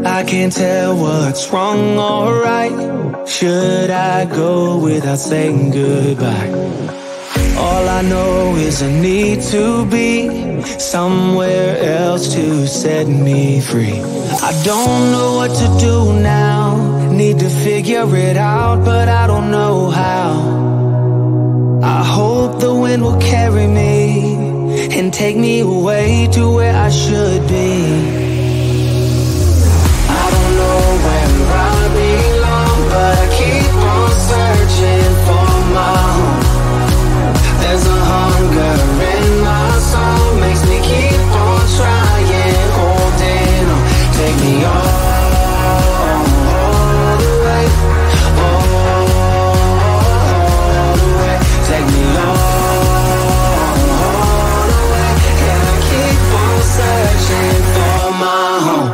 I can't tell what's wrong or right. Should I go without saying goodbye? All I know is I need to be somewhere else to set me free. I don't know what to do now. Need to figure it out, but I don't know how. I hope the wind will carry me and take me away to where I should be. Where I belong, but I keep on searching for my home. There's a hunger in my soul, makes me keep on trying, holding on. Take me all the way, all the way. Take me all the way, and I keep on searching for my home.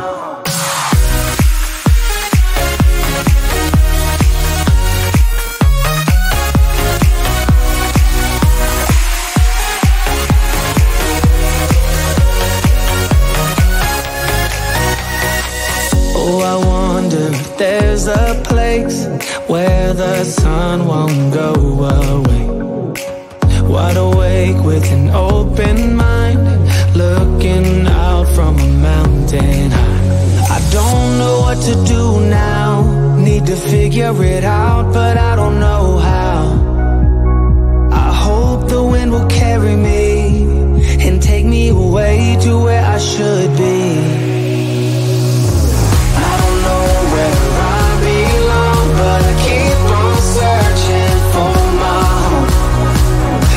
There's a place where the sun won't go away. Wide awake with an open mind, looking out from a mountain high. I don't know what to do now. Need to figure it out, but I don't know how. I hope the wind will carry me and take me away to where I should be. But I keep on searching for my home.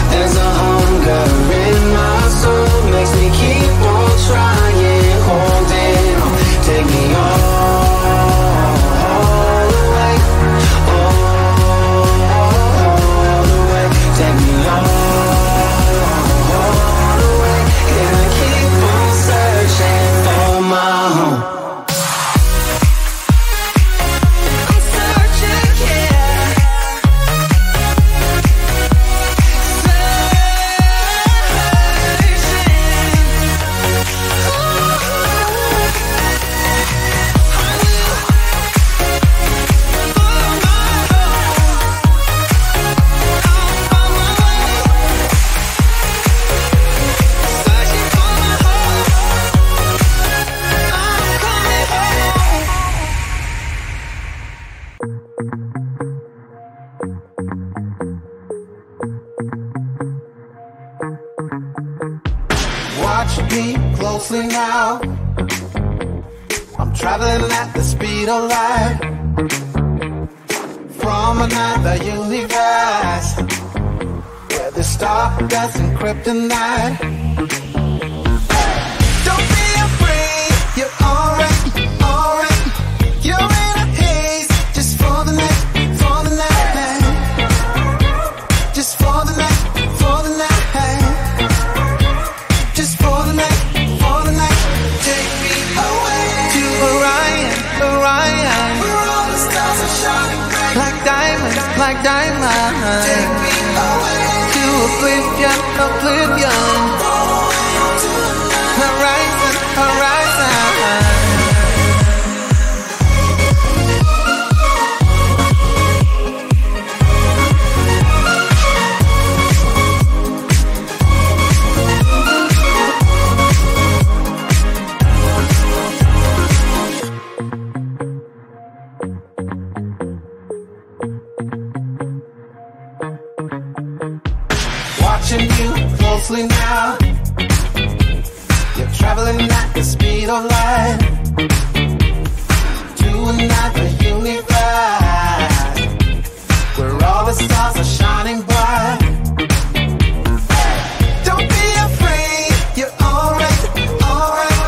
There's a hunger in my soul, makes me keep on trying, holding on. Take me all the way, all the way. Take me all the way, and I keep on searching for my home. Now I'm traveling at the speed of light from another universe where the stardust and kryptonite. Don't be afraid, you're alright, alright. You're in a haze just for the night, for the night. Just for the night, for the night. Just for the night. Like diamonds, take me away to oblivion, oblivion. Horizon, horizon. Now you're traveling at the speed of light to another universe where all the stars are shining bright. Don't be afraid, you're alright, alright.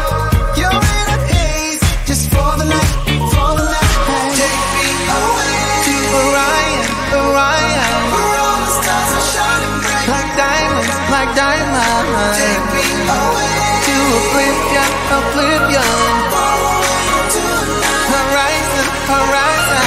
You're in a haze just for the night, for the night. Take me away to Orion, Orion, where all the stars are shining bright like diamonds. Like diamonds, take me away to oblivion, oblivion. Horizon, horizon.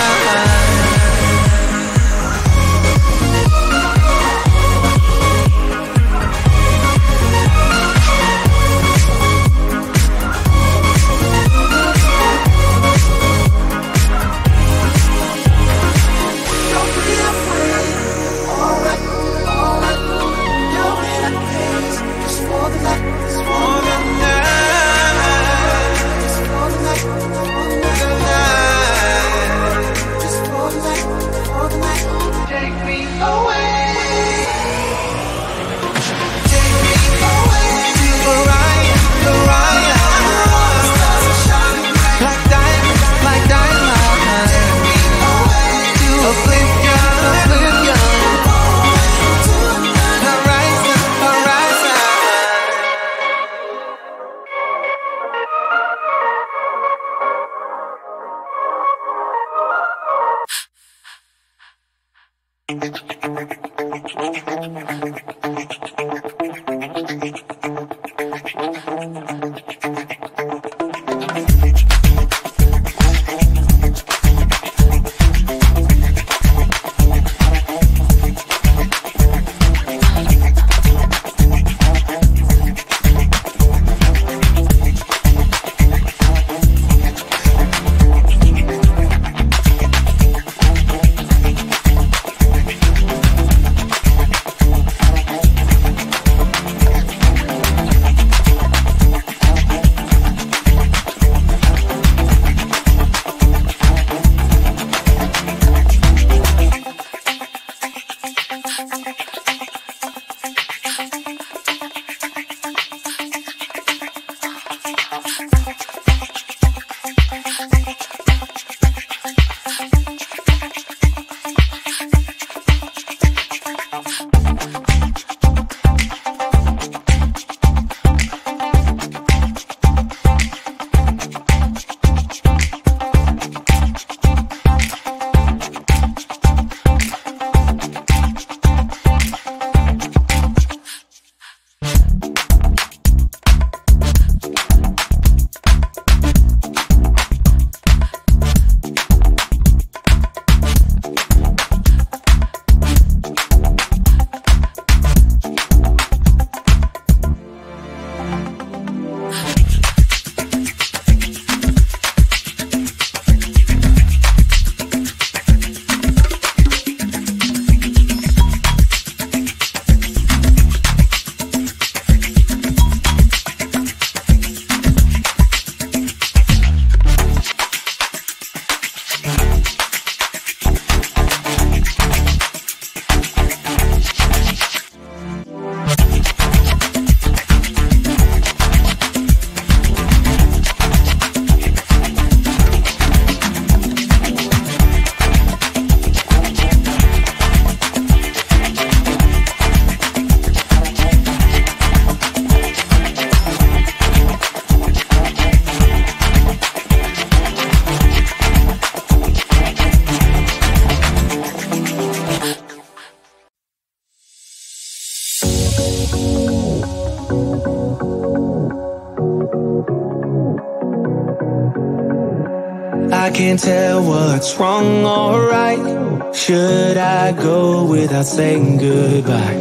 I can't tell what's wrong or right. Should I go without saying goodbye?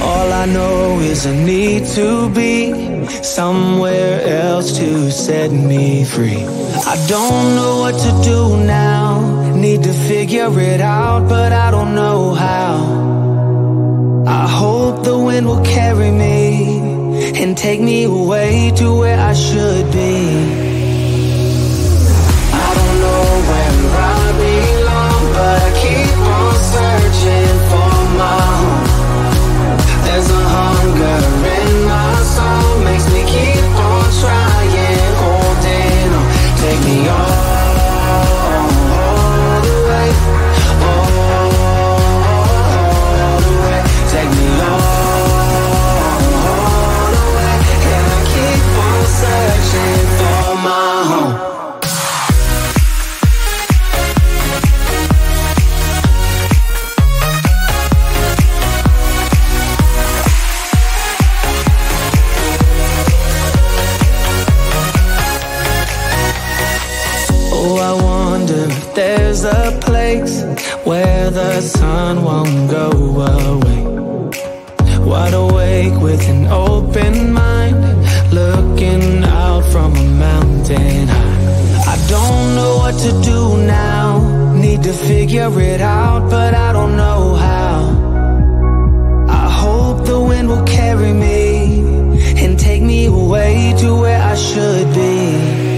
All I know is I need to be somewhere else to set me free. I don't know what to do now. Need to figure it out, but I don't know how. I hope the wind will carry me and take me away to where I should be. Where I belong, but I keep on searching for my home. There's a hunger in my soul, makes me keep on trying, holding on. Take me all the way, all the way. Take me all the way, and I keep on searching for my home. There's a place where the sun won't go away. Wide awake with an open mind, looking out from a mountain high. I don't know what to do now. Need to figure it out, but I don't know how. I hope the wind will carry me and take me away to where I should be.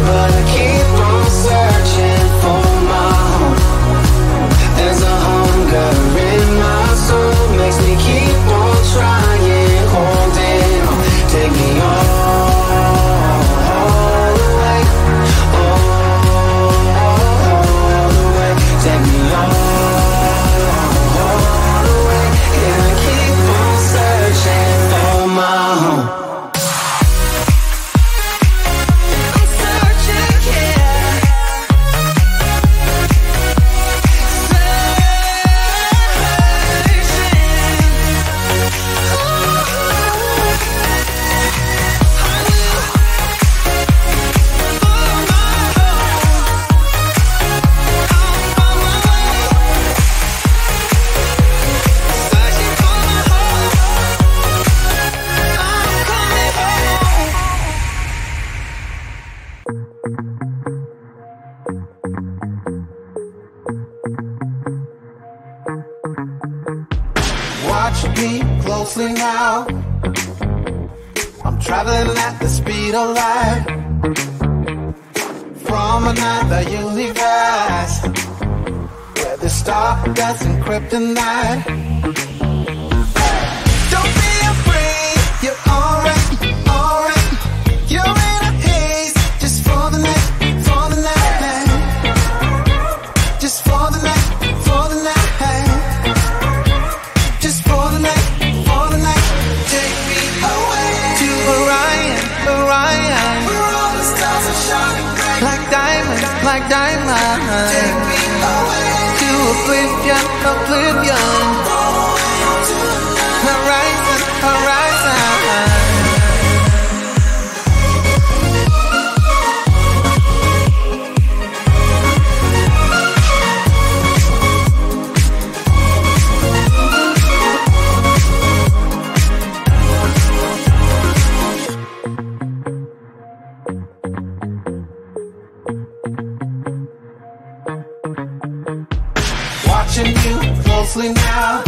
But I keep on searching for my home. There's a hunger in my soul, makes me keep on trying, holding on. Take me all the way, all closely now. I'm traveling at the speed of light from another universe where the stardust and kryptonite. Don't be afraid, you're alright, alright. You're in a haze, just for the night, for the night. Just for the night, for the night. Just for the night, for the night. Take me away to Orion, Orion, where all the stars are shining bright like diamonds, like diamonds. Take me away to oblivion, oblivion. Horizon, horizon. Watching you closely now.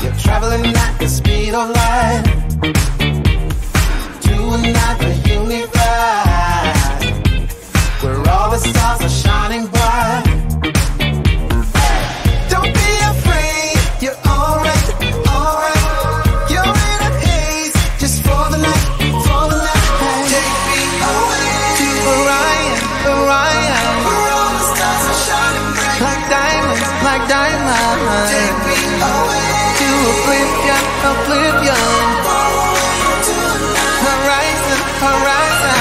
You're traveling at the speed of light to another universe where all the stars are shining bright. Don't be afraid, you're alright, alright. You're in a haze, just for the night, for the night. Take me away to Orion, Orion, where all the stars are shining bright like diamonds, like diamonds. Take me away to oblivion, oblivion. Horizon, horizon.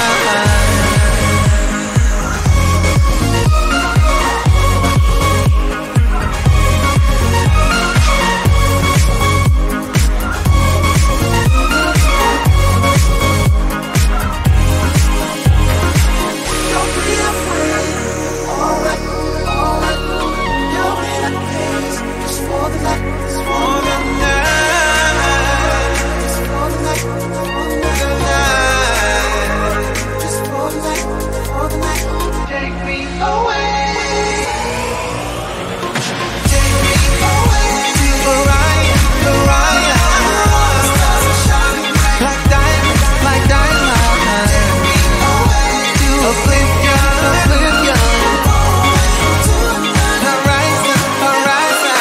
Don't be afraid, alright, alright. You're in a haze, just for the night, just for the night. Just for the night, for the night. Just for the night, for the night. Take me away. Take me away to Orion, Orion. Stars are shining bright like diamonds, like diamonds. Take me away to oblivion, oblivion. Horizon, horizon.